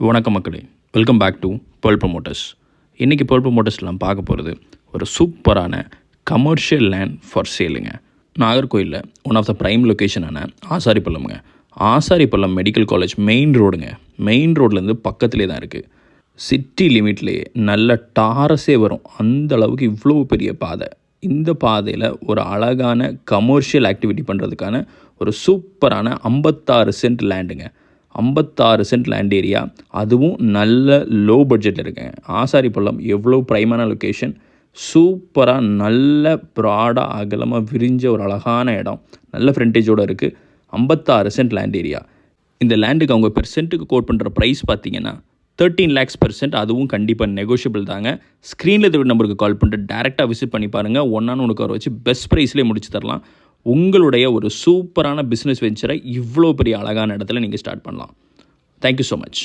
வணக்கம் மக்களே, welcome back to Pearl Promoters. இன்றைக்கி பேர்ல் ப்ரமோட்டர்ஸில் நம்ம பார்க்க போகிறது ஒரு சூப்பரான கமர்ஷியல் லேண்ட் ஃபார் சேலுங்க. நாகர்கோயிலில் ஒன் ஆஃப் த ப்ரைம் லொக்கேஷனான ஆசாரிப்பள்ளம்ங்க. ஆசாரிப்பள்ளம் மெடிக்கல் காலேஜ் மெயின் ரோடுங்க. மெயின் ரோட்லேருந்து பக்கத்துலேயே தான் இருக்குது. சிட்டி லிமிட்லேயே நல்ல டாரஸே வரும், அந்த அளவுக்கு இவ்வளோ பெரிய பாதை. இந்த பாதையில் ஒரு அழகான கமர்ஷியல் ஆக்டிவிட்டி பண்ணுறதுக்கான ஒரு சூப்பரான 56 சென்ட் லேண்டுங்க. 56 சென்ட் லேண்ட் ஏரியா, அதுவும் நல்ல லோ பட்ஜெட்டில் இருக்குங்க. ஆசாரிப்பள்ளம் எவ்வளோ ப்ரைமான லொக்கேஷன், சூப்பராக நல்ல ப்ராடாக அகலமாக விரிஞ்ச ஒரு அழகான இடம், நல்ல ஃப்ரண்டேஜோடு இருக்குது. 56 சென்ட் லேண்ட் ஏரியா. இந்த லேண்டுக்கு அவங்க பெர்சென்ட்டுக்கு கோட் பண்ணுற ப்ரைஸ் பார்த்தீங்கன்னா 13 lakhs per cent. அதுவும் கண்டிப்பாக நெகோஷியபிள் தாங்க. ஸ்க்ரீனில் இருக்கிற நம்பருக்கு கால் பண்ணிட்டு டேரெக்டாக விசிட் பண்ணி பாருங்கள். ஒன்னான உனக்கு வர வச்சு பெஸ்ட் ப்ரைஸ்லேயே முடிச்சு தரலாம். உங்களுடைய ஒரு சூப்பரான பிஸ்னஸ் வெஞ்சரை இவ்வளோ பெரிய அழகான இடத்துல நீங்கள் ஸ்டார்ட் பண்ணலாம். Thank you so much.